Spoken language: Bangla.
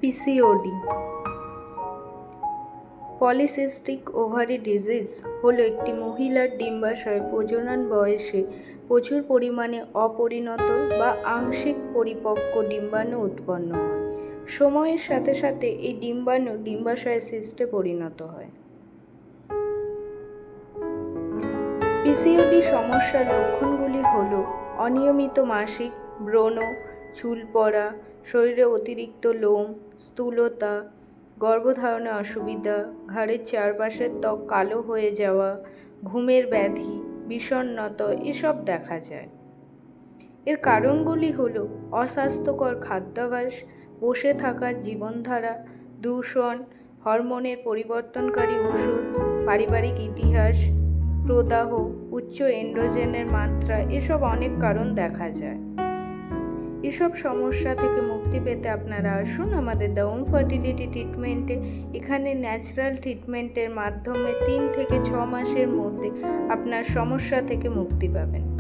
পিসিওডি পলিসিস্টিক ওভারি ডিজিজ হলো একটি মহিলার ডিম্বাশয়ে প্রজনন বয়সে প্রচুর পরিমাণে অপরিণত বা আংশিক পরিপক্ক ডিম্বাণু উৎপন্ন হয়। সময়ের সাথে সাথে এই ডিম্বাণু ডিম্বাশয় সিস্টে পরিণত হয়। পিসিওডি সমস্যার লক্ষণগুলি হল অনিয়মিত মাসিক, ব্রণ, চুল পড়া, শরীরে অতিরিক্ত লোম, স্থূলতা, গর্ভধারণে অসুবিধা, ঘাড়ের চারপাশের ত্বক কালো হয়ে যাওয়া, ঘুমের ব্যাধি, বিষণ্ণতা এসব দেখা যায়। এর কারণগুলি হল অস্বাস্থ্যকর খাদ্যাভ্যাস, বসে থাকার জীবনধারা, দূষণ, হরমোনের পরিবর্তনকারী ওষুধ, পারিবারিক ইতিহাস, প্রদাহ, উচ্চ এন্ড্রোজেনের মাত্রা এসব অনেক কারণ দেখা যায়। এসব সমস্যা থেকে মুক্তি পেতে আপনারা আসুন আমাদের দ্য ওম ফার্টিলিটি ট্রিটমেন্টে। এখানে ন্যাচারাল ট্রিটমেন্টের মাধ্যমে 3 থেকে 6 মাসের মধ্যে আপনার সমস্যা থেকে মুক্তি পাবেন।